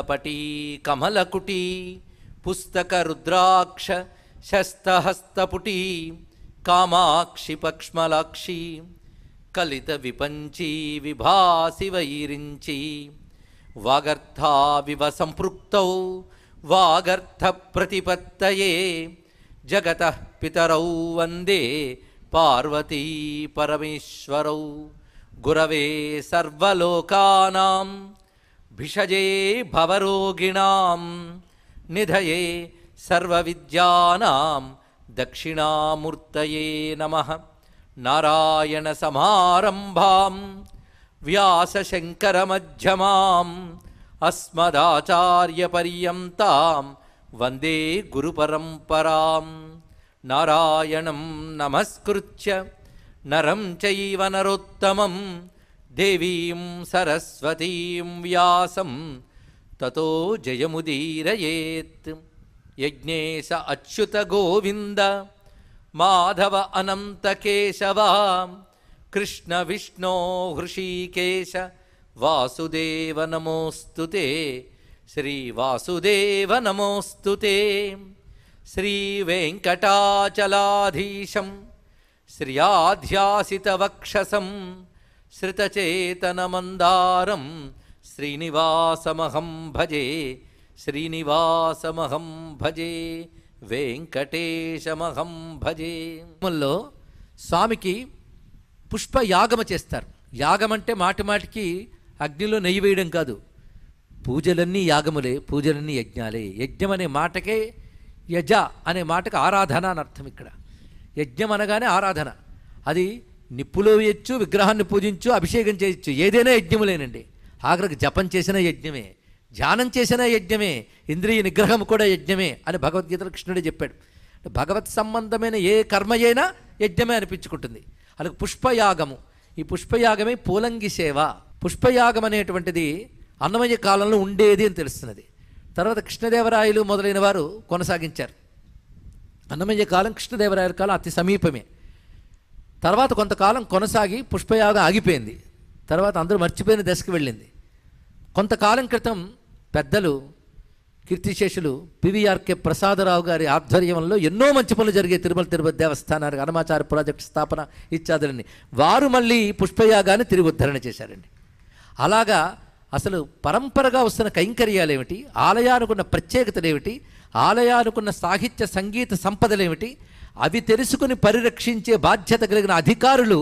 కమలపటీ కమలకుటీ పుస్తక రుద్రాక్ష శస్తహస్తపుటీ కామాక్షి పక్ష్మలాక్షి కలిత విపంచీ విభాసి వైరించి వాగర్థావివ సంపృక్తౌ వాగర్థ ప్రతిపత్తయే జగతః పితరౌ వందే పార్వతీ పరమేశ్వరౌ గురవే సర్వలోకానాం భిషజే భవరోగిణాం నిధయే సర్వవిద్యానాం దక్షిణామూర్తయే నమః. నారాయణ సమారంభాం వ్యాసశంకరమధ్యమాం అస్మదాచార్యపర్యంతాం వందే గురుపరంపరాం. నారాయణం నమస్కృత్య నరం చైవ నరోత్తమం దేవీం సరస్వతీం వ్యాసం తతో జయముదీరయేత్. యజ్ఞేశ అచ్యుత గోవింద మాధవ అనంత కేశవ కృష్ణ విష్ణో హృషీకేశ వాసుదేవ నమోస్తుతే. శ్రీ వాసుదేవ నమోస్తుతే. శ్రీ వెంకటాచలాధీశం శ్రియాధ్యాసితవక్షసం శ్రితచేతనమందారం శ్రీనివాసమహం భజే. శ్రీనివాసమహం భజే వెంకటేశమహం భజే. స్వామికి పుష్పయాగమ చేస్తారు. యాగం అంటే మాటి మాటికి అగ్నిలో నెయ్యి వేయడం కాదు. పూజలన్నీ యాగములే, పూజలన్నీ యజ్ఞాలే. యజ్ఞం అనే మాటకే యజ అనే మాటకు ఆరాధన అని అర్థం. ఇక్కడ యజ్ఞం అనగానే ఆరాధన. అది నిప్పులో వేయచ్చు, విగ్రహాన్ని పూజించు, అభిషేకం చేయొచ్చు, ఏదైనా యజ్ఞములేనండి. ఆఖరికి జపం చేసిన యజ్ఞమే, ధ్యానం చేసిన యజ్ఞమే, ఇంద్రియ నిగ్రహం కూడా యజ్ఞమే అని భగవద్గీతలో కృష్ణుడే చెప్పాడు. భగవత్ సంబంధమైన ఏ కర్మ అయినా యజ్ఞమే అనిపించుకుంటుంది. అలాగే పుష్పయాగము, ఈ పుష్పయాగమే పూలంగి సేవ. పుష్పయాగం అనేటువంటిది అన్నమయ్య కాలంలో ఉండేది అని తెలుస్తున్నది. తర్వాత కృష్ణదేవరాయలు మొదలైన వారు కొనసాగించారు. అన్నమయ్య కాలం కృష్ణదేవరాయల కాలం అతి సమీపమే. తర్వాత కొంతకాలం కొనసాగి పుష్పయాగం ఆగిపోయింది. తర్వాత అందరూ మర్చిపోయిన దశకు వెళ్ళింది. కొంతకాలం క్రితం పెద్దలు కీర్తిశేషులు పివిఆర్కే ప్రసాదరావు గారి ఆధ్వర్యంలో ఎన్నో మంచి పనులు జరిగే తిరుపతి దేవస్థానానికి అన్నమాచార్య ప్రాజెక్టు స్థాపన ఇత్యాదులని వారు మళ్ళీ పుష్పయాగాన్ని తిరిగి ఉద్ధరణ చేశారండి. అలాగా అసలు పరంపరగా వస్తున్న కైంకర్యాలు ఏమిటి, ఆలయానుకున్న ప్రత్యేకతలు ఏమిటి, ఆలయానుకున్న సాహిత్య సంగీత సంపదలేమిటి, అవి తెలుసుకుని పరిరక్షించే బాధ్యత కలిగిన అధికారులు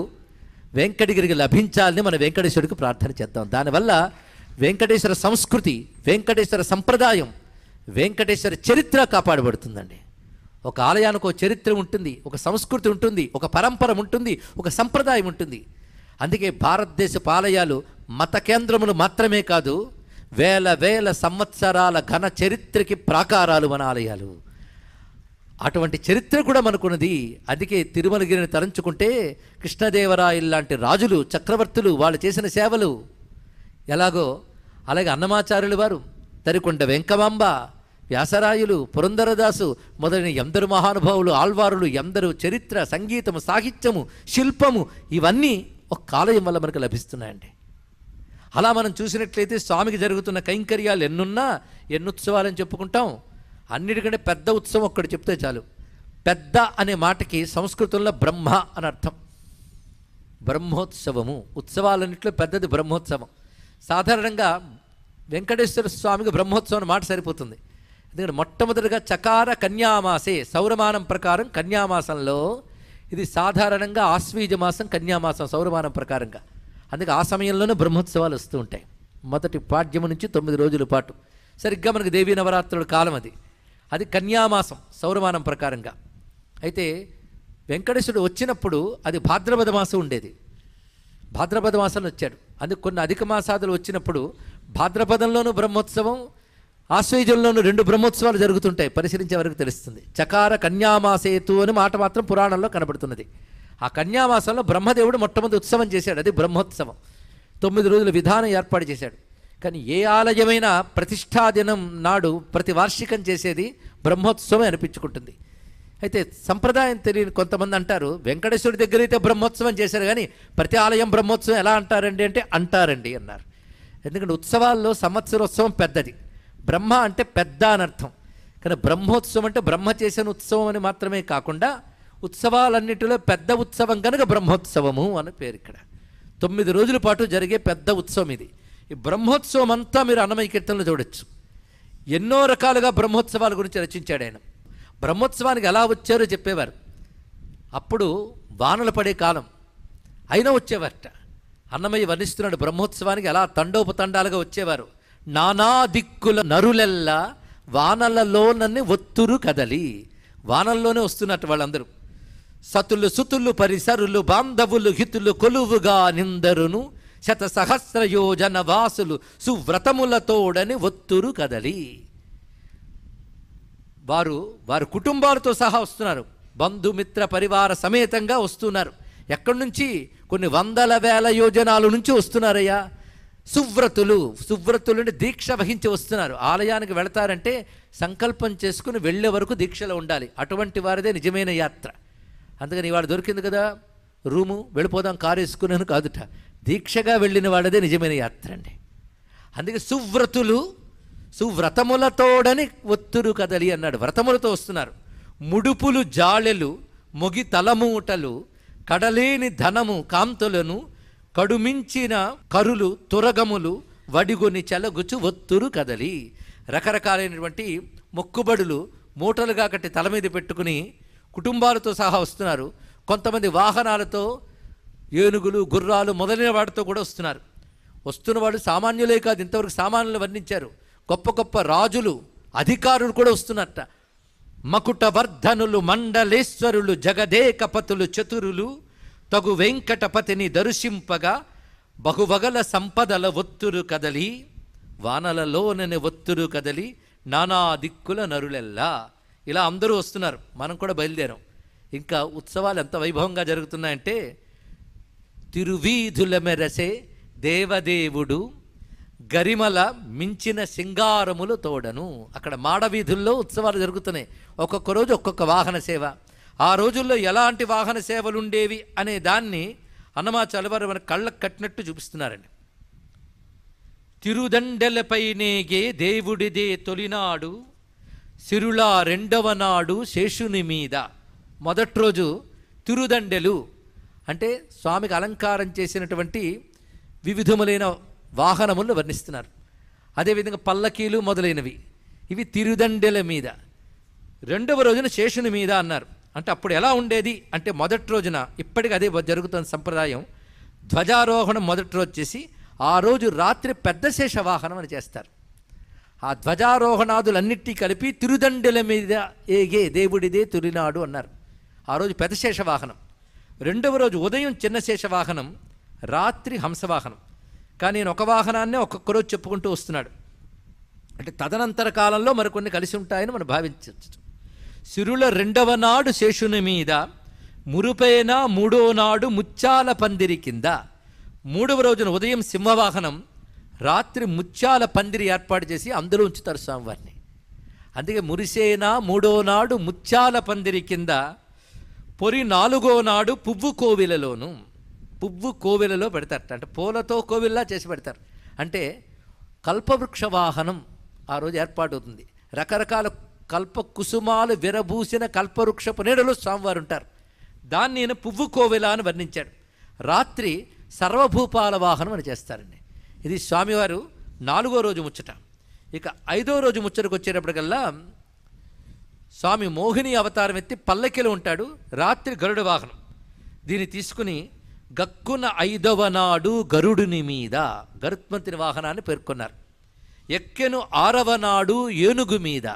వెంకటగిరికి లభించాలని మన వెంకటేశ్వరుడికి ప్రార్థన చేద్దాం. దానివల్ల వెంకటేశ్వర సంస్కృతి, వెంకటేశ్వర సంప్రదాయం, వెంకటేశ్వర చరిత్ర కాపాడబడుతుందండి. ఒక ఆలయానికి ఒక చరిత్ర ఉంటుంది, ఒక సంస్కృతి ఉంటుంది, ఒక పరంపర ఉంటుంది, ఒక సంప్రదాయం ఉంటుంది. అందుకే భారతదేశపు ఆలయాలు మత కేంద్రములు మాత్రమే కాదు, వేల వేల సంవత్సరాల ఘన చరిత్రకి ప్రాకారాలు మన ఆలయాలు. అటువంటి చరిత్ర కూడా మనకున్నది. అందుకే తిరుమలగిరిని తలంచుకుంటే కృష్ణదేవరాయలు లాంటి రాజులు, చక్రవర్తులు వాళ్ళు చేసిన సేవలు ఎలాగో, అలాగే అన్నమాచార్యులు వారు, తరికొండ వెంకమాంబ, వ్యాసరాయులు, పురంధరదాసు మొదలైన ఎందరు మహానుభావులు, ఆళ్వారులు, ఎందరు చరిత్ర, సంగీతము, సాహిత్యము, శిల్పము ఇవన్నీ ఒక ఆలయం వల్ల మనకు లభిస్తున్నాయండి. అలా మనం చూసినట్లయితే స్వామికి జరుగుతున్న కైంకర్యాలు ఎన్నున్నా, ఎన్నుత్సవాలని చెప్పుకుంటాం. అన్నిటికంటే పెద్ద ఉత్సవం ఒక్కటి చెప్తే చాలు. పెద్ద అనే మాటకి సంస్కృతంలో బ్రహ్మ అని అర్థం. బ్రహ్మోత్సవము, ఉత్సవాలన్నింటిలో పెద్దది బ్రహ్మోత్సవం. సాధారణంగా వెంకటేశ్వర స్వామికి బ్రహ్మోత్సవం మాట సరిపోతుంది. ఎందుకంటే మొట్టమొదటిగా చకార కన్యామాసే, సౌరమానం ప్రకారం కన్యామాసంలో ఇది సాధారణంగా ఆశ్వీజ మాసం, కన్యామాసం సౌరమానం ప్రకారంగా. అందుకే ఆ సమయంలోనే బ్రహ్మోత్సవాలు వస్తూ ఉంటాయి. మొదటి పాడ్యము నుంచి 9 రోజుల పాటు సరిగ్గా మనకు దేవీ నవరాత్రుల కాలం అది కన్యామాసం సౌరమానం ప్రకారంగా. అయితే వెంకటేశ్వరుడు వచ్చినప్పుడు అది భాద్రపద మాసం ఉండేది. భాద్రపద మాసంలో వచ్చాడు. అందుకు కొన్ని అధిక మాసాదులు వచ్చినప్పుడు భాద్రపదంలోనూ బ్రహ్మోత్సవం, ఆశ్వయుజంలోనూ 2 బ్రహ్మోత్సవాలు జరుగుతుంటాయి. పరిశీలించే వరకు తెలుస్తుంది. చకార కన్యామాసేతు అని మాట మాత్రం పురాణంలో కనబడుతున్నది. ఆ కన్యామాసంలో బ్రహ్మదేవుడు మొట్టమొదటి ఉత్సవం చేశాడు, అది బ్రహ్మోత్సవం. 9 రోజుల విధానం ఏర్పాటు చేశాడు. కానీ ఏ ఆలయమైనా ప్రతిష్టా దినం నాడు ప్రతి వార్షికం చేసేది బ్రహ్మోత్సవం అనిపించుకుంటుంది. అయితే సంప్రదాయం తెలియని కొంతమంది అంటారు, వెంకటేశ్వరుడి దగ్గర అయితే బ్రహ్మోత్సవం చేశారు కానీ ప్రతి ఆలయం బ్రహ్మోత్సవం ఎలా అంటారండి అంటే అంటారండి అన్నారు. ఎందుకంటే ఉత్సవాల్లో సంవత్సరోత్సవం పెద్దది, బ్రహ్మ అంటే పెద్ద అని అర్థం. కానీ బ్రహ్మోత్సవం అంటే బ్రహ్మ చేసిన ఉత్సవం అని మాత్రమే కాకుండా ఉత్సవాలన్నిటిలో పెద్ద ఉత్సవం కనుక బ్రహ్మోత్సవము అని పేరు. ఇక్కడ 9 రోజుల పాటు జరిగే పెద్ద ఉత్సవం ఇది. ఈ బ్రహ్మోత్సవం అంతా మీరు అన్నమయ్య కీర్తనలో చూడొచ్చు. ఎన్నో రకాలుగా బ్రహ్మోత్సవాల గురించి రచించాడు ఆయన. బ్రహ్మోత్సవానికి ఎలా వచ్చారో చెప్పేవారు. అప్పుడు వానలు పడే కాలం అయినా వచ్చేవారట. అన్నమయ్య వర్ణిస్తున్నాడు బ్రహ్మోత్సవానికి ఎలా తండోపతండాలుగా వచ్చేవారు. నానా దిక్కుల నరులెల్లా వానలలోనని ఒత్తురు కదలి. వానల్లోనే వస్తున్నట్టు వాళ్ళందరూ. సతులు సుతులు పరిసరులు బాంధవులు హితులు కొలువుగా నిందరును శత సహస్ర యోజన వాసులు సువ్రతములతోడని ఒత్తురు కదలి. వారు కుటుంబాలతో సహా వస్తున్నారు. బంధుమిత్ర పరివార సమేతంగా వస్తున్నారు. ఎక్కడి నుంచి? కొన్ని వందల వేల యోజనాల నుంచి వస్తున్నారయ్యా. సువ్రతులు అంటే దీక్ష వహించి వస్తున్నారు. ఆలయానికి వెళతారంటే సంకల్పం చేసుకుని వెళ్ళే వరకు దీక్షలో ఉండాలి. అటువంటి వారిదే నిజమైన యాత్ర. అందుకని ఇవాళ దొరికింది కదా రూము, వెళ్ళిపోదాం కారు వేసుకున్నాను కాదుట, దీక్షగా వెళ్ళిన వాడిదే నిజమైన యాత్ర అండి. అందుకే సువ్రతములతోడని ఒత్తురు కదలి అన్నాడు. వ్రతములతో వస్తున్నారు. ముడుపులు జాళెలు మొగి తలమూటలు కడలేని ధనము కాంతులను కడుమించిన కరులు తురగములు వడిగొని చెలగుచు ఒత్తురు కదలి. రకరకాలైనటువంటి మొక్కుబడులు మూటలుగా కట్టి తల మీద పెట్టుకుని కుటుంబాలతో సహా వస్తున్నారు. కొంతమంది వాహనాలతో ఏనుగులు గుర్రాలు మొదలైన వాటితో కూడా వస్తున్నారు. వస్తున్న వాళ్ళు సామాన్యులే కాదు, ఇంతవరకు సామాన్యులు వర్ణించారు. గొప్ప గొప్ప రాజులు అధికారులు కూడా వస్తున్నట్ట. మకుట వర్ధనులు మండలేశ్వరులు జగదేకపతులు చతురులు తగు వెంకటపతిని దర్శింపగా బహువగల సంపదల ఒత్తురు కదలి. వానలలోనని ఒత్తురు కదలి నానా దిక్కుల నరులెల్లా. ఇలా అందరూ వస్తున్నారు. మనం కూడా బయలుదేరాం. ఇంకా ఉత్సవాలు ఎంత వైభవంగా జరుగుతున్నాయంటే తిరువీధుల మెరసే దేవదేవుడు గరిమల మించిన సింగారములు తోడను. అక్కడ మాడవీధుల్లో ఉత్సవాలు జరుగుతున్నాయి. ఒక్కొక్క రోజు ఒక్కొక్క వాహన సేవ. ఆ రోజుల్లో ఎలాంటి వాహన సేవలు ఉండేవి అనే దాన్ని అన్నమాచార్యుల వారు మన కళ్ళకు కట్టినట్టు చూపిస్తున్నారండి. తిరుదండెలపై నేగే దేవుడిదే తొలినాడు సిరుల రెండవ నాడు శేషుని మీద. మొదటి రోజు తిరుదండెలు అంటే స్వామికి అలంకారం చేసినటువంటి వివిధములైన వాహనములను వర్ణిస్తున్నారు. అదేవిధంగా పల్లకీలు మొదలైనవి, ఇవి తిరుదండెల మీద. రెండవ రోజున శేషుని మీద అన్నారు. అంటే అప్పుడు ఎలా ఉండేది అంటే మొదటి రోజున ఇప్పటికీ అదే జరుగుతున్న సంప్రదాయం. ధ్వజారోహణం మొదటి రోజు చేసి ఆ రోజు రాత్రి పెద్ద శేష వాహనం అని చేస్తారు. ఆ ధ్వజారోహణాదులన్నిటి కలిపి తిరుదండెల మీద ఏగే దేవుడిదే తొలినాడు అన్నారు. ఆ రోజు పెద్ద శేష వాహనం. రెండవ రోజు ఉదయం చిన్న శేష వాహనం, రాత్రి హంసవాహనం. కానీ నేను ఒక వాహనాన్నే ఒక్కొక్క రోజు చెప్పుకుంటూ వస్తున్నాడు. అంటే తదనంతర కాలంలో మరికొన్ని కలిసి ఉంటాయని మనం భావించవచ్చు. సిరుల రెండవ నాడు శేషుని మీద మురుపైన మూడో నాడు ముత్యాల పందిరి కింద. మూడవ రోజున ఉదయం సింహవాహనం, రాత్రి ముత్యాల పందిరి ఏర్పాటు చేసి అందులో ఉంచుతారు స్వామివారిని. అందుకే మురిసేన మూడో నాడు ముత్యాల పందిరి కింద పొరి నాలుగో నాడు పువ్వు కోవిలలోను. పువ్వు కోవిలలో పెడతారట. అంటే పూలతో కోవిల్లా చేసి పెడతారు. అంటే కల్పవృక్ష వాహనం ఆ రోజు ఏర్పాటు అవుతుంది. రకరకాల కల్ప కుసుమాలు విరబూసిన కల్పవృక్షపు నీడలో స్వామివారు ఉంటారు. దాన్ని నేను పువ్వు కోవిల అని వర్ణించాడు. రాత్రి సర్వభూపాల వాహనం అని చేస్తారండి. ఇది స్వామివారు 4వ రోజు ముచ్చట. ఇక 5వ రోజు ముచ్చటకు వచ్చేటప్పటికల్లా స్వామి మోహిని అవతారం ఎత్తి పల్లకిలో ఉంటాడు. రాత్రి గరుడ వాహనం. దీన్ని తీసుకుని గక్కున 5వ నాడు గరుడుని మీద గరుత్మంతుని వాహనాన్ని పేర్కొన్నారు. ఎక్కెను 6వ నాడు ఏనుగు మీద.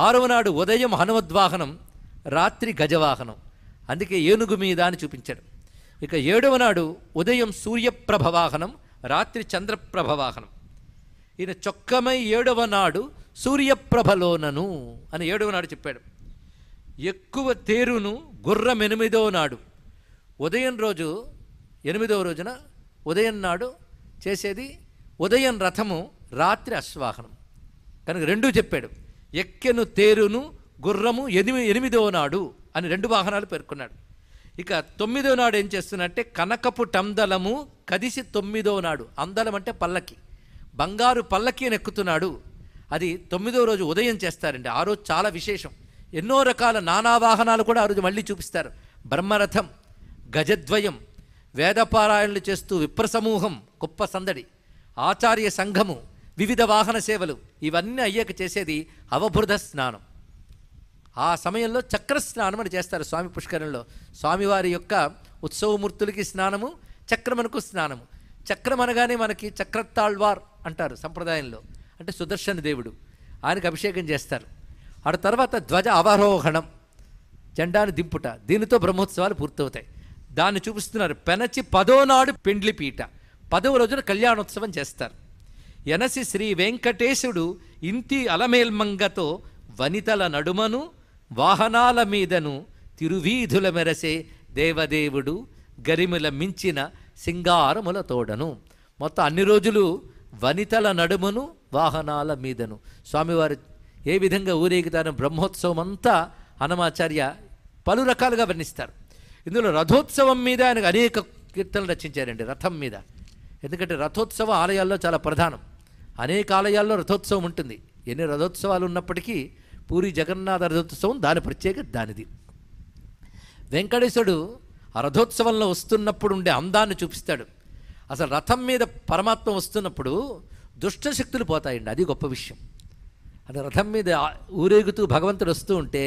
6వ నాడు ఉదయం హనుమద్వాహనం, రాత్రి గజవాహనం. అందుకే ఏనుగు మీద అని చూపించాడు. ఇక 7వ నాడు ఉదయం సూర్యప్రభ వాహనం, రాత్రి చంద్రప్రభ వాహనం. ఈయన చొక్కమై 7వ నాడు సూర్యప్రభలోనను అని 7వ నాడు చెప్పాడు. ఎక్కువ తేరును గుర్రం 8వ నాడు. ఉదయం రోజు 8వ రోజున ఉదయం నాడు చేసేది ఉదయం రథము, రాత్రి అశ్వాహనం. కనుక రెండూ చెప్పాడు. ఎక్కెను తేరును గుర్రము 8వ నాడు అని 2 వాహనాలు పేర్కొన్నాడు. ఇక 9వ నాడు ఏం చేస్తున్నట్టే కనకపు టందలము కదిసి 9వ నాడు. అందలం అంటే పల్లకి, బంగారు పల్లకి అని ఎక్కుతున్నాడు. అది 9వ రోజు ఉదయం చేస్తారండి. ఆ రోజు చాలా విశేషం. ఎన్నో రకాల నానా వాహనాలు కూడా ఆ రోజు మళ్ళీ చూపిస్తారు. బ్రహ్మరథం, గజద్వయం, వేదపారాయణలు చేస్తూ విప్రసమూహం, గొప్ప సందడి, ఆచార్య సంఘము, వివిధ వాహన సేవలు, ఇవన్నీ అయ్యాక చేసేది అవబృధ స్నానం. ఆ సమయంలో చక్ర స్నానం అని చేస్తారు స్వామి పుష్కరంలో. స్వామివారి యొక్క ఉత్సవమూర్తులకి స్నానము, చక్రమనకు స్నానము. చక్రం అనగానే మనకి చక్రతాళ్వార్ అంటారు సంప్రదాయంలో, అంటే సుదర్శన దేవుడు, ఆయనకు అభిషేకం చేస్తారు. ఆ తర్వాత ధ్వజ అవరోహణం, జెండాను దింపుట, దీనితో బ్రహ్మోత్సవాలు పూర్తవుతాయి. దాన్ని చూపిస్తున్నారు. పెనచి 10వ నాడు పెండ్లి పీట, 10వ రోజున కళ్యాణోత్సవం చేస్తారు. ఎనసి శ్రీ వెంకటేశుడు ఇంటి అలమేల్మంగతో వనితల నడుమను వాహనాల మీదను తిరువీధుల మెరసే దేవదేవుడు గరిముల మించిన సింగారముల తోడను. మొత్తం అన్ని రోజులు వనితల నడుమను వాహనాల మీదను స్వామివారు ఏ విధంగా ఊరేగుతారో బ్రహ్మోత్సవం అంతా అన్నమాచార్య పలు రకాలుగా వర్ణిస్తారు. ఇందులో రథోత్సవం మీద ఆయనకు అనేక కీర్తనలు రచించారండి, రథం మీద. ఎందుకంటే రథోత్సవం ఆలయాల్లో చాలా ప్రధానం. అనేక ఆలయాల్లో రథోత్సవం ఉంటుంది. ఎన్ని రథోత్సవాలు ఉన్నప్పటికీ పూరి జగన్నాథ రథోత్సవం దాని ప్రత్యేకత దానిది. వెంకటేశ్వరుడు ఆ రథోత్సవంలో వస్తున్నప్పుడు ఉండే అందాన్ని చూపిస్తాడు. అసలు రథం మీద పరమాత్మ వస్తున్నప్పుడు దుష్టశక్తులు పోతాయండి, అది గొప్ప విషయం. అది రథం మీద ఊరేగుతూ భగవంతుడు వస్తూ ఉంటే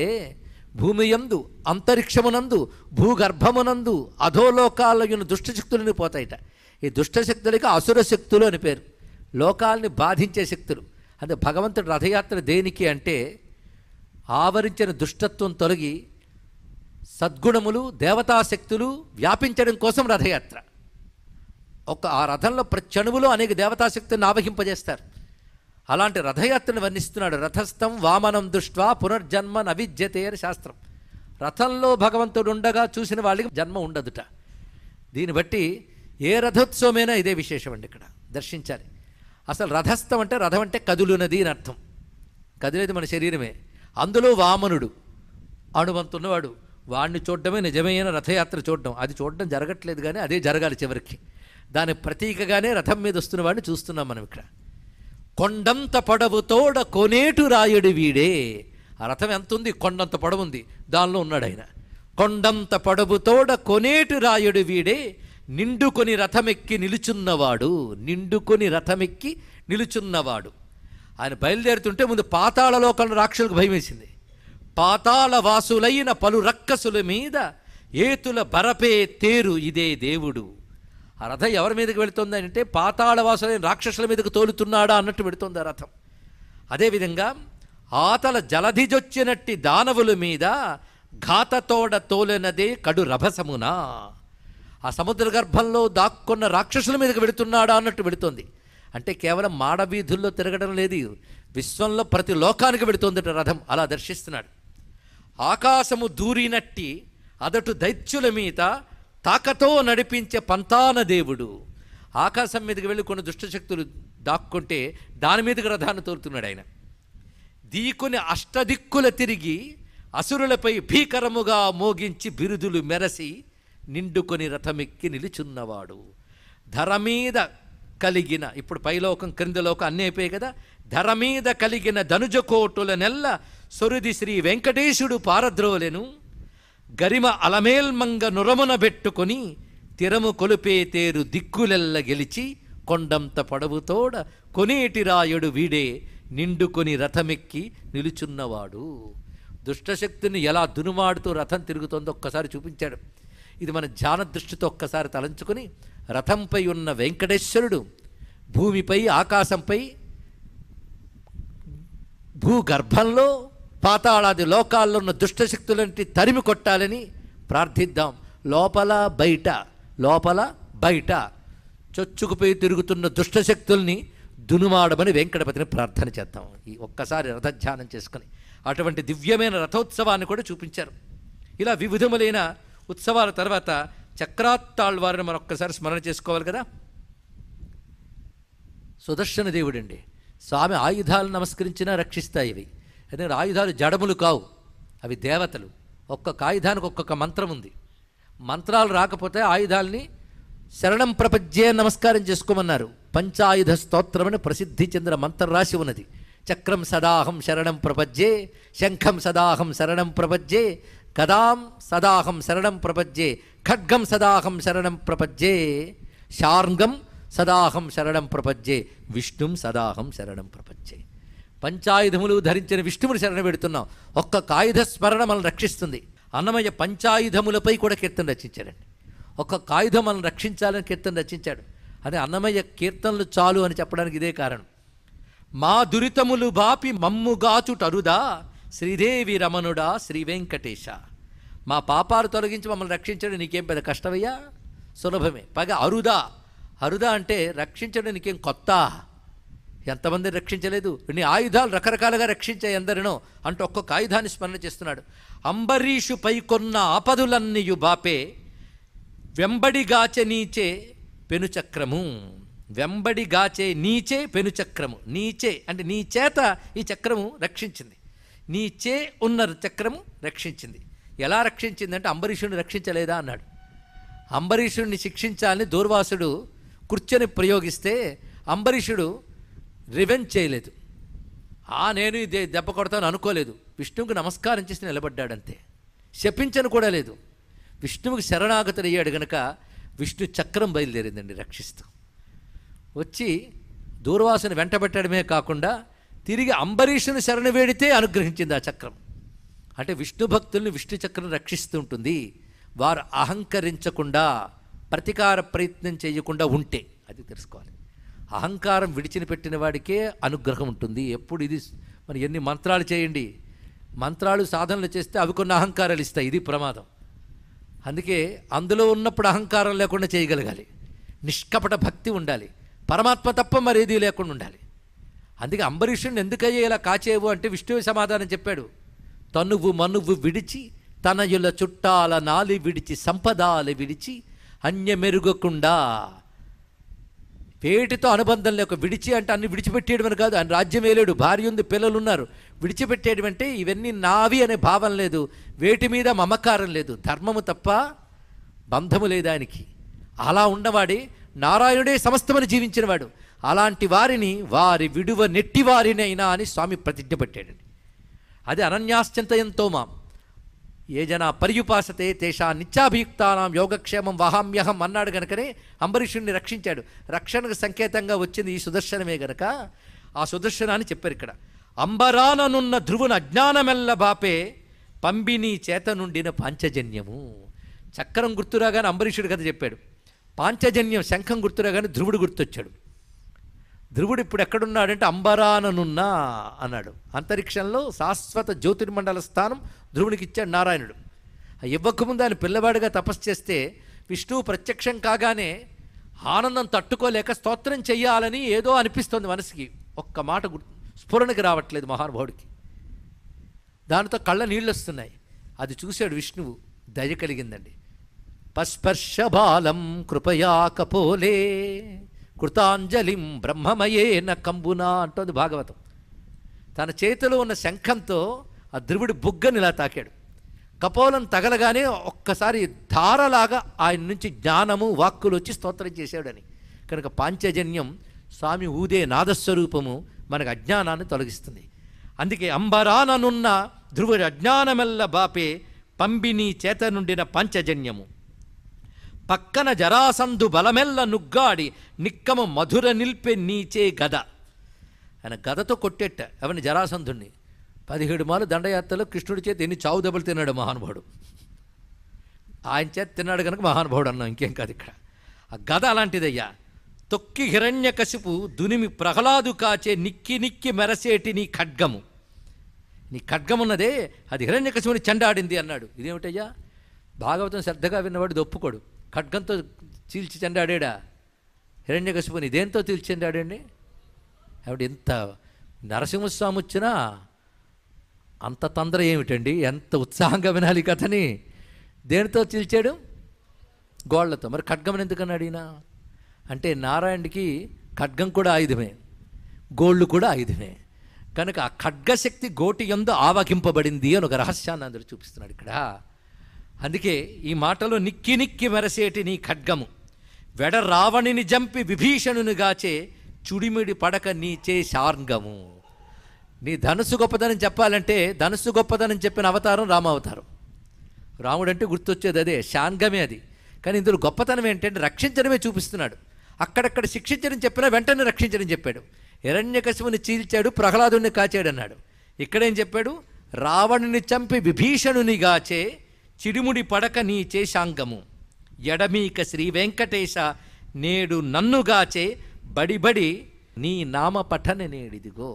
భూమియందు, అంతరిక్షమునందు, భూగర్భమునందు, అధోలోకాలయును దుష్టశక్తులని పోతాయిట. ఈ దుష్టశక్తులకి అసుర శక్తులు అని పేరు, లోకాల్ని బాధించే శక్తులు. అంటే భగవంతుడు రథయాత్ర దేనికి అంటే ఆవరించిన దుష్టత్వం తొలగి సద్గుణములు, దేవతాశక్తులు వ్యాపించడం కోసం రథయాత్ర. ఆ రథంలో ప్రతి చణువులో అనేక దేవతాశక్తులను ఆవహింపజేస్తారు. అలాంటి రథయాత్రను వర్ణిస్తున్నాడు. రథస్థం వామనం దృష్ట్వా పునర్జన్మ నవిద్యతే అని శాస్త్రం. రథంలో భగవంతుడు ఉండగా చూసిన వాళ్ళకి జన్మ ఉండదుట. దీన్ని బట్టి ఏ రథోత్సవమైనా ఇదే విశేషం అండి. ఇక్కడ దర్శించాలి. అసలు రథస్థం అంటే రథం అంటే కదులునది అని అర్థం. కదిలేది మన శరీరమే. అందులో వామనుడు అణువంతున్నవాడు, వాడిని చూడడమే నిజమైన రథయాత్ర చూడడం. అది చూడడం జరగట్లేదు, కానీ అదే జరగాలి చివరికి. దాని ప్రతీకగానే రథం మీద వస్తున్న వాడిని చూస్తున్నాం మనం ఇక్కడ. కొండంత పొడవుతోడ కోనేటు రాయుడు వీడే. ఆ రథం ఎంత ఉంది? కొండంత పొడవు ఉంది, దానిలో ఉన్నాడు ఆయన. కొండంత పొడవుతోడ కోనేటు రాయుడు వీడే, నిండుకొని రథమెక్కి నిలుచున్నవాడు. నిండుకొని రథమెక్కి నిలుచున్నవాడు. ఆయన బయలుదేరుతుంటే ముందు పాతాళ లోకంలో రాక్షసులకు భయం వేసింది. పాతాళ వాసులైన పలు రక్కసుల మీద ఏతుల బరపే తేరు ఇదే దేవుడు. ఆ రథం ఎవరి మీదకి వెళుతుంది అంటే పాతాళ వాసులైన రాక్షసుల మీదకు తోలుతున్నాడా అన్నట్టు పెడుతుంది ఆ రథం. అదేవిధంగా ఆతల జలధిజొచ్చినట్టి దానవుల మీద ఘాతతోడ తోలనదే కడు రభసమునా. ఆ సముద్ర గర్భంలో దాక్కున్న రాక్షసుల మీదకి వెళుతున్నాడా అన్నట్టు వెళుతోంది. అంటే కేవలం మాడవీధుల్లో తిరగడం లేదు, విశ్వంలో ప్రతి లోకానికి వెళుతోందట రథం. అలా దర్శిస్తున్నాడు. ఆకాశము దూరినట్టి అదటు దైత్యుల మీద తాకతో నడిపించే పంతాన దేవుడు. ఆకాశం మీదకి వెళ్ళి కొన్ని దుష్టశక్తులు దాక్కుంటే దాని మీదకి రథాన్ని తోలుతున్నాడు ఆయన. దీకుని అష్టదిక్కుల తిరిగి అసురులపై భీకరముగా మోగించి బిరుదులు మెరసి నిండుకొని రథమెక్కి నిలుచున్నవాడు. ధర మీద కలిగిన, ఇప్పుడు పైలోకం క్రిందలోకం అన్నీ అయిపోయాయి కదా, ధర మీద కలిగిన ధనుజకోటుల నెల్ల సొరుది శ్రీ వెంకటేశుడు పారద్రోలెను. గరిమ అలమేల్మంగ నురమున పెట్టుకొని తిరము కొలుపే తేరు దిక్కులెల్ల గెలిచి కొండంత పొడవుతోడ కొనేటి రాయుడు వీడే, నిండుకొని రథమెక్కి నిలుచున్నవాడు. దుష్టశక్తిని ఎలా దునుమాడుతూ రథం తిరుగుతోందో ఒక్కసారి చూపించాడు. ఇది మన ధ్యాన దృష్టితో ఒక్కసారి తలంచుకొని, రథంపై ఉన్న వెంకటేశ్వరుడు భూమిపై, ఆకాశంపై, భూగర్భంలో, పాతాళాది లోకాల్లో ఉన్న దుష్టశక్తులంటి తరిమి కొట్టాలని ప్రార్థిద్దాం. లోపల బయట, లోపల బయట చొచ్చుకుపోయి తిరుగుతున్న దుష్టశక్తుల్ని దునుమాడమని వెంకటపతిని ప్రార్థన చేద్దాం. ఈ ఒక్కసారి రథధ్యానం చేసుకుని అటువంటి దివ్యమైన రథోత్సవాన్ని కూడా చూపించారు. ఇలా వివిధములైన ఉత్సవాల తర్వాత చక్రాత్తాళ్వారిని మనం ఒక్కసారి స్మరణ చేసుకోవాలి కదా. సుదర్శన దేవుడండి. స్వామి ఆయుధాలు నమస్కరించినా రక్షిస్తాయి ఇవి. ఎందుకంటే ఆయుధాలు జడములు కావు, అవి దేవతలు. ఒక్కొక్క ఆయుధానికి ఒక్కొక్క మంత్రం ఉంది. మంత్రాలు రాకపోతే ఆయుధాలని శరణం ప్రపంచే నమస్కారం చేసుకోమన్నారు. పంచాయుధ స్తోత్రం అని ప్రసిద్ధి చెందిన మంత్రరాశి ఉన్నది. చక్రం సదాహం శరణం ప్రపజ్యే, శంఖం సదాహం శరణం ప్రపజ్యే, గదాం సదాహం శరణం ప్రపజ్యే, ఖడ్గం సదాహం శరణం ప్రపజ్యే, శార్ంగం సదాహం శరణం ప్రపజ్యే, విష్ణుం సదాహం శరణం ప్రపజ్యే. పంచాయుధములు ధరించిన విష్ణువుని శరణ పెడుతున్నాం. ఒక్క ఆయుధ స్మరణ మనల్ని రక్షిస్తుంది. అన్నమయ్య పంచాయుధములపై కూడా కీర్తన రచించాడండి. ఒక్క ఆయుధం మనల్ని రక్షించాలని కీర్తన రచించాడు. అదే అన్నమయ్య కీర్తనలు చాలు అని చెప్పడానికి ఇదే కారణం. మా దురితములు బాపి మమ్ముగాచుటరుదా శ్రీదేవి రమణుడా శ్రీ వెంకటేశ. మా పాపాలు తొలగించి మమ్మల్ని రక్షించడం నీకేం పెద్ద కష్టమయ్యా, సులభమే. పైగా అరుదా, అరుదా అంటే రక్షించడం నీకేం కొత్త, ఎంతమందిని రక్షించలేదు, నీ ఆయుధాలు రకరకాలుగా రక్షించే ఎందరినో అంటూ ఒక్కొక్క ఆయుధాన్ని స్మరణ చేస్తున్నాడు. అంబరీషు పైకొన్న ఆపదులన్నీయు బాపే వెంబడిగాచె నీచే పెనుచక్రము. వెంబడిగాచే నీచే పెనుచక్రము. నీచే అంటే నీ చేత ఈ చక్రము రక్షించింది, నీచే ఉన్న చక్రము రక్షించింది. ఎలా రక్షించింది అంటే అంబరీషుడిని రక్షించలేదా అన్నాడు. అంబరీషుడిని శిక్షించాలని దూర్వాసుడు కూర్చొని ప్రయోగిస్తే అంబరీషుడు రివెంజ్ చేయలేదు. నేను ఇదే దెబ్బ కొడతాను అనుకోలేదు. విష్ణువుకి నమస్కారం చేసి నిలబడ్డాడంతే, శపించను కూడా లేదు. విష్ణువుకి శరణాగతుడయ్యాడు గనక విష్ణు చక్రం బయలుదేరిందండి రక్షిస్తూ. వచ్చి దూర్వాసుని వెంటబెట్టడమే కాకుండా తిరిగి అంబరీషుని శరణ వేడితే అనుగ్రహించింది ఆ చక్రం. అంటే విష్ణు భక్తుల్ని విష్ణు చక్రం రక్షిస్తూ ఉంటుంది. వారు అహంకరించకుండా ప్రతీకార ప్రయత్నం చేయకుండా ఉంటే అది తెలుసుకోవాలి. అహంకారం విడిచిని పెట్టిన వాడికే అనుగ్రహం ఉంటుంది. ఎప్పుడు ఇది మరి ఎన్ని మంత్రాలు చేయండి, మంత్రాలు సాధనలు చేస్తే అవి కొన్ని అహంకారాలు ఇస్తాయి, ఇది ప్రమాదం. అందుకే అందులో ఉన్నప్పుడు అహంకారం లేకుండా చేయగలగాలి, నిష్కపట భక్తి ఉండాలి, పరమాత్మ తప్ప మరేది లేకుండా ఉండాలి. అందుకే అంబరీషుని ఎందుకయ్యే ఇలా కాచేవు అంటే విష్ణువు సమాధానం చెప్పాడు. తనువు మనువు విడిచి తనయుల చుట్టాల నాలి విడిచి సంపదాలు విడిచి అన్యమెరుగకుండా, వేటితో అనుబంధం లేక, విడిచి అంటే అన్ని విడిచిపెట్టేయడం అని కాదు. ఆయన రాజ్యం వేలేడు, భార్య ఉంది, పిల్లలు ఉన్నారు. విడిచిపెట్టేయడం అంటే ఇవన్నీ నావి అనే భావం లేదు, వేటి మీద మమకారం లేదు, ధర్మము తప్ప బంధము లేదు ఆయనకి. అలా ఉన్నవాడే నారాయణుడే సమస్తమని జీవించినవాడు. అలాంటి వారిని వారి విడువ నెట్టివారినైనా అని స్వామి ప్రతిజ్ఞ పెట్టాడండి. అది అనన్యాశ్చింతయంతో మాం ఏ జన పర్యుపాసతే తేషా నిత్యాభియుక్తానాం యోగక్షేమం వహామ్యహం అన్నాడు గనుకనే అంబరీషుడిని రక్షించాడు. రక్షణకు సంకేతంగా వచ్చింది ఈ సుదర్శనమే గనక ఆ సుదర్శనాన్ని చెప్పారు ఇక్కడ. అంబరాననున్న ధ్రువున అజ్ఞానమెల్ల బాపే పంబిని చేత నుండిన పాంచజన్యము. చక్రం గుర్తురాగానే అంబరీషుడి కథ చెప్పాడు. పాంచజన్యం శంఖం గుర్తురాగానే ధ్రువుడు గుర్తొచ్చాడు. ధ్రువుడు ఇప్పుడు ఎక్కడున్నాడంటే అంబరాననున్నా అన్నాడు. అంతరిక్షంలో శాశ్వత జ్యోతిర్మండల స్థానం ధ్రువునికి ఇచ్చాడు నారాయణుడు. ఇవ్వకముందు ఆయన పిల్లవాడిగా తపస్సు చేస్తే విష్ణువు ప్రత్యక్షం కాగానే ఆనందం తట్టుకోలేక స్తోత్రం చెయ్యాలని ఏదో అనిపిస్తుంది మనసుకి, ఒక్క మాట స్ఫురణకి రావట్లేదు మహానుభావుడికి. దానితో కళ్ళ నీళ్ళు వస్తున్నాయి. అది చూశాడు విష్ణువు, దయ కలిగిందండి. పస్పర్శ బాలం కృపయా కపోలే కృతాంజలిం బ్రహ్మమయేన కంబునా అంటోంది భాగవతం. తన చేతిలో ఉన్న శంఖంతో ఆ ధ్రువుడి బుగ్గని ఇలా తాకాడు. కపోలం తగలగానే ఒక్కసారి ధారలాగా ఆయన నుంచి జ్ఞానము వాక్కులు వచ్చి స్తోత్రం చేశాడని. కనుక పాంచజన్యం స్వామి ఊదే నాదస్వరూపము మనకు అజ్ఞానాన్ని తొలగిస్తుంది. అందుకే అంబరాననున్న ధ్రువుడి అజ్ఞానమెల్ల బాపే పంబిని చేత నుండిన పాంచజన్యము. పక్కన జరాసంధు బలమెల్ల నుగ్గాడి నిక్కము మధుర నిల్పే నీచే గద. ఆయన గదతో కొట్టేట ఎవరిని? జరాసంధుణ్ణి. 17 మార్లు దండయాత్రలో కృష్ణుడి చేతి ఎన్ని చావు దెబ్బలు తిన్నాడు మహానుభావుడు. ఆయన చేత తిన్నాడు కనుక మహానుభావుడు అన్నాం, ఇంకేం కాదు. ఇక్కడ ఆ గద అలాంటిదయ్యా. తొక్కి హిరణ్యకశిపు దునిమి ప్రహ్లాదు కాచే నిక్కి నిక్కి మెరసేటి నీ ఖడ్గము. నీ ఖడ్గమున్నదే అది హిరణ్యకశిపుని చెండాడింది అన్నాడు. ఇదేమిటయ్యా? భాగవతం శ్రద్ధగా విన్నవాడు ఇది ఒప్పుకోడు. ఖడ్గంతో చీల్చి చెండాడా హిరణ్యకశిపుని? దేంతో చీల్చి చెండాడండి? ఆవిడ ఎంత నరసింహస్వామి వచ్చినా అంత తొందర ఏమిటండి? ఎంత ఉత్సాహంగా వినాలి కథని. దేనితో చీల్చాడు? గోళ్లతో. మరి ఖడ్గమని ఎందుకన్నాడు ఈయన? అంటే నారాయణుడికి ఖడ్గం కూడా ఆయుధమే, గోళ్ళు కూడా ఆయుధమే. కనుక ఆ ఖడ్గశక్తి గోటి యందు ఆవగింపబడింది అని ఒక రహస్యాన్ని అందరూ చూపిస్తున్నాడు ఇక్కడ. అందుకే ఈ మాటలో నిక్కి నిక్కి మెరసేటి నీ ఖడ్గము వెడ రావణిని జంపి విభీషణుని గాచే చుడిమిడి పడక నీచే శార్ంగము. నీ ధనుస్సు గొప్పదనం చెప్పాలంటే ధనుస్సు గొప్పదనం చెప్పిన అవతారం రామావతారం. రాముడు అంటే గుర్తొచ్చేది అదే, శాంగమే అది. కానీ ఇందులో గొప్పతనం ఏంటంటే రక్షించడమే చూపిస్తున్నాడు. అక్కడక్కడ శిక్షించడం చెప్పినా వెంటనే రక్షించడం చెప్పాడు. హిరణ్యకశిపుని చీల్చాడు, ప్రహ్లాదుని కాచాడు అన్నాడు. ఇక్కడేం చెప్పాడు? రావణుని చంపి విభీషణునిగాచే చిడిముడి పడక నీచే శాంగము ఎడమీక శ్రీ వెంకటేశ నేడు నన్నుగాచే బడిబడి నీ నామపఠన నేడిదిగో.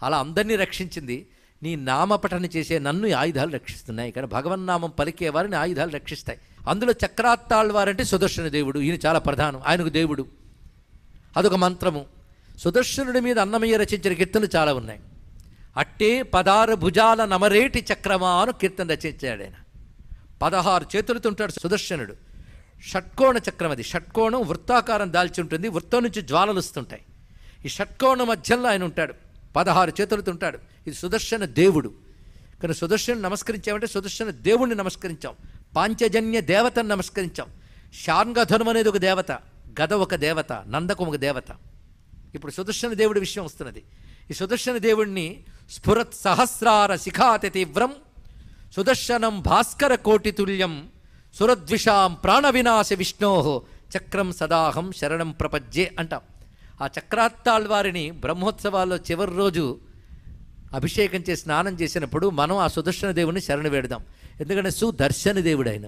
అలా అందరినీ రక్షించింది. నీ నామపఠన చేసే నన్ను ఆయుధాలు రక్షిస్తున్నాయి. ఇక్కడ భగవన్నామం పలికే వారిని ఆయుధాలు రక్షిస్తాయి. అందులో చక్రాత్తాళ్వారంటే సుదర్శన దేవుడు. ఈయన చాలా ప్రధానం, ఆయనకు దేవుడు. అదొక మంత్రము. సుదర్శనుడి మీద అన్నమయ్య రచించిన కీర్తనలు చాలా ఉన్నాయి. అట్టే 16 భుజాల నమరేటి చక్రమా అని కీర్తన రచించాడు ఆయన. 16 చేతులతో ఉంటాడు సుదర్శనుడు. షట్కోణ చక్రం అది. షట్కోణం వృత్తాకారం దాల్చి ఉంటుంది, వృత్తం నుంచి జ్వాలలు వస్తుంటాయి. ఈ షట్కోణ మధ్యలో ఆయన ఉంటాడు, 16 చేతులతో ఉంటాడు. ఇది సుదర్శన దేవుడు. కానీ సుదర్శను నమస్కరించామంటే సుదర్శన దేవుణ్ణి నమస్కరించాం, పాంచజన్య దేవతను నమస్కరించాం. శార్ంగధనుము అనేది ఒక దేవత, గద ఒక దేవత, నందకం ఒక దేవత. ఇప్పుడు సుదర్శన దేవుడి విషయం వస్తున్నది. ఈ సుదర్శన దేవుణ్ణి స్ఫురత్ సహస్రార శిఖాతి తీవ్రం సుదర్శనం భాస్కర కోటి తుల్యం సురద్విషాం ప్రాణ వినాశ విష్ణోహో చక్రం సదాహం శరణం ప్రపజ్జే అంటాం. ఆ చక్రాత్తాళ్వారిని బ్రహ్మోత్సవాల్లో చివరి రోజు అభిషేకం చేసి స్నానం చేసినప్పుడు మనం ఆ సుదర్శన దేవుడిని శరణ వేడదాం. ఎందుకంటే సుదర్శన దేవుడు ఆయన.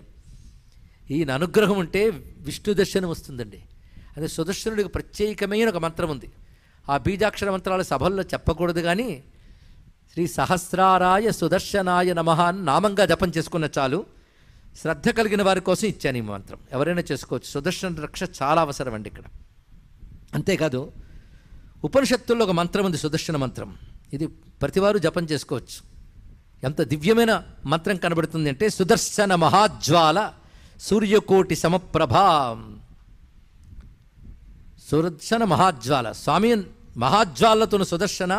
ఈయన అనుగ్రహం ఉంటే విష్ణు దర్శనం వస్తుందండి. అదే సుదర్శనుడికి ప్రత్యేకమైన ఒక మంత్రం ఉంది. ఆ బీజాక్షర మంత్రాల సభల్లో చెప్పకూడదు, కానీ శ్రీ సహస్రారాయ సుదర్శనాయ నమః అని నామంగా జపం చేసుకున్న చాలు. శ్రద్ధ కలిగిన వారి కోసం ఇచ్చాను ఈ మంత్రం. ఎవరైనా చేసుకోవచ్చు. సుదర్శన రక్ష చాలా అవసరం అండి ఇక్కడ. అంతేకాదు ఉపనిషత్తుల్లో ఒక మంత్రం ఉంది, సుదర్శన మంత్రం. ఇది ప్రతివారు జపం చేసుకోవచ్చు. ఎంత దివ్యమైన మంత్రం కనబడుతుంది అంటే సుదర్శన మహాజ్వాల సూర్యకోటి సమప్రభా. సుదర్శన మహాజ్వాల, స్వామి మహాజ్వాలతో సుదర్శన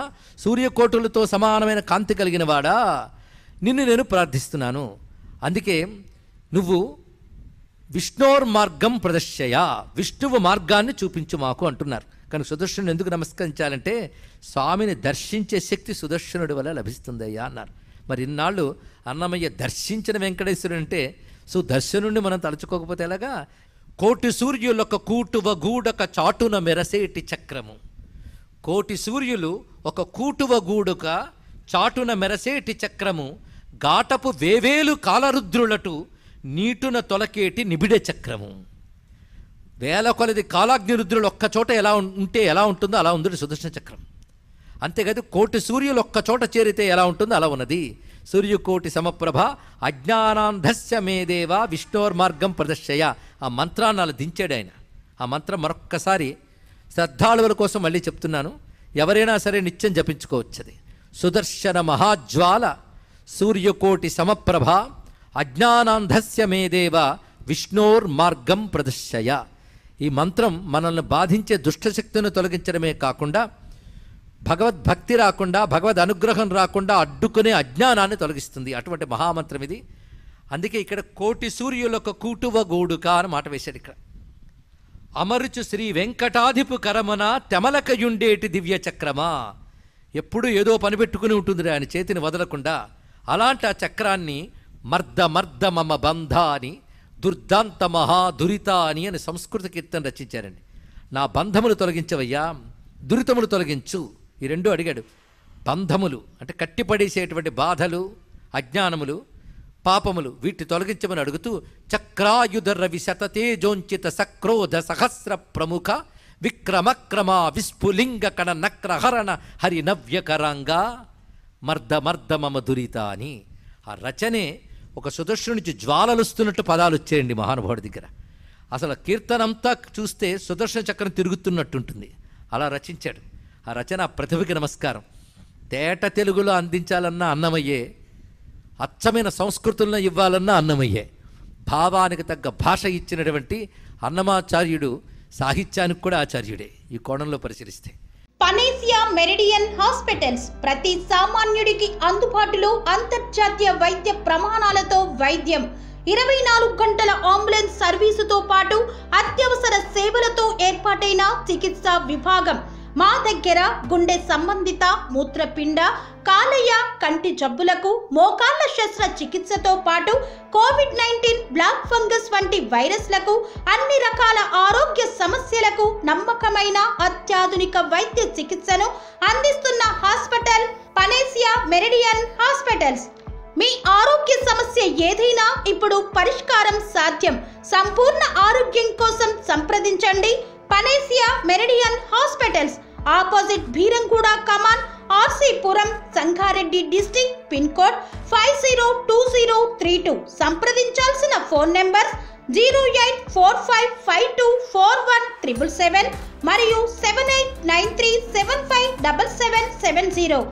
సూర్యకోటులతో సమానమైన కాంతి కలిగిన వాడా, నిన్ను నేను ప్రార్థిస్తున్నాను. అందుకే నువ్వు విష్ణోర్ మార్గం ప్రదర్శయ, విష్ణువు మార్గాన్ని చూపించు మాకు అంటున్నారు. కానీ సుదర్శనుడు ఎందుకు నమస్కరించాలంటే స్వామిని దర్శించే శక్తి సుదర్శనుడి వల్ల లభిస్తుందయ్యా అన్నారు. మరి ఇన్నాళ్ళు అన్నమయ్య దర్శించిన వెంకటేశ్వరుడు అంటే సుదర్శనుడిని మనం తలుచుకోకపోతే ఎలాగా? కోటి సూర్యులొక కూటువ గూడక చాటున మెరసేటి చక్రము. కోటి సూర్యులు ఒక కూటువ గూడుక చాటున మెరసేటి చక్రము ఘాటపు వేవేలు కాలరుద్రులటు నీటున తొలకేటి నిబిడ చక్రము. వేల కొలది కాలాగ్నిరుద్రులు ఒక్క చోట ఎలా ఉంటే ఎలా ఉంటుందో అలా ఉంది సుదర్శన చక్రం. అంతేకాదు కోటి సూర్యులు ఒక్క చోట చేరితే ఎలా ఉంటుందో అలా ఉన్నది. సూర్యకోటి సమప్రభ అజ్ఞానాంధస్య మేదేవ విష్ణోర్మార్గం ప్రదర్శయ. ఆ మంత్రాన్ని అలా దించాడు ఆయన. ఆ మంత్రం మరొక్కసారి శ్రద్ధాళువుల కోసం మళ్ళీ చెప్తున్నాను. ఎవరైనా సరే నిత్యం జపించుకోవచ్చది. సుదర్శన మహాజ్వాల సూర్యకోటి సమప్రభ అజ్ఞానాంధస్య మేదేవ విష్ణోర్మార్గం ప్రదర్శయ. ఈ మంత్రం మనల్ని బాధించే దుష్టశక్తిని తొలగించడమే కాకుండా భగవద్భక్తి రాకుండా, భగవద్ అనుగ్రహం రాకుండా అడ్డుకునే అజ్ఞానాన్ని తొలగిస్తుంది. అటువంటి మహామంత్రం ఇది. అందుకే ఇక్కడ కోటి సూర్యులకు కూటువ గూడుక అని మాట వేశాడు. ఇక్కడ అమరుచు శ్రీ వెంకటాధిపు కరమన తెమలకయుండేటి దివ్య చక్రమా. ఎప్పుడు ఏదో పని పెట్టుకుని ఉంటుంది ఆయన చేతిని వదలకుండా. అలాంటి ఆ చక్రాన్ని మర్ద మర్ద మమ బంధ అని, దుర్దాంత మహా దురిత అని సంస్కృత కీర్తన రచించారండి. నా బంధములు తొలగించవయ్యా, దురితములు తొలగించు. ఈ రెండు అడిగాడు. బంధములు అంటే కట్టిపడేసేటువంటి బాధలు, అజ్ఞానములు, పాపములు, వీటిని తొలగించమని అడుగుతూ చక్రాయుధ రవి శతతేజోంచిత సక్రోధ సహస్ర ప్రముఖ విక్రమక్రమ విస్ఫులింగ కణ నక్రహరణ హరి నవ్యకరంగా మర్ద మర్ద మమ దురిత అని. ఆ రచనే ఒక సుదర్శను నుంచి జ్వాలలుస్తున్నట్టు పదాలు వచ్చాయండి మహానుభావుడి దగ్గర. అసలు కీర్తనంతా చూస్తే సుదర్శన చక్రం తిరుగుతున్నట్టుంటుంది. అలా రచించాడు. ఆ రచన ప్రతిభకి నమస్కారం. తేట తెలుగులో అందించాలన్నా అన్నమయ్యే, అచ్చమైన సంస్కృతులను ఇవ్వాలన్నా అన్నమయ్యే. భావానికి తగ్గ భాష ఇచ్చినటువంటి అన్నమాచార్యుడు సాహిత్యానికి కూడా ఆచార్యుడే ఈ కోణంలో పరిశీలిస్తే. పనేసియా మెరిడియన్ హాస్పిటల్స్ ప్రతి సామాన్యుడికి అందుబాటులో అంతర్జాతీయ వైద్య ప్రమాణాలతో వైద్యం, 24 గంటల అంబులెన్స్ సర్వీసుతో పాటు అత్యవసర సేవలతో ఏర్పాటైన చికిత్సా విభాగం. మా దగ్గర గుండె సంబంధిత, మూత్రపిండ, కాలేయ, కంటి జబ్బులకు, మోకాళ్ల శస్త్రచికిత్సతో పాటు కోవిడ్-19, బ్లాక్ ఫంగస్ వంటి వైరస్లకు, అన్ని రకాల ఆరోగ్య సమస్యలకు నమ్మకమైన అత్యాధునిక వైద్య చికిత్సను అందిస్తున్న హాస్పిటల్ పనేసియా మెరిడియన్ హాస్పిటల్స్. మీ ఆరోగ్య సమస్య ఏదైనా ఇప్పుడు పరిష్కారం సాధ్యం. సంపూర్ణ ఆరోగ్యం కోసం సంప్రదించండి Panacea Meridian hospitals, opposite Bheeramguda Kaman, RC Puram, Sangareddy district, pin code 502032. సంప్రదించాల్సిన ఫోన్ నెంబర్ 0845524177 మరియు 7893757770.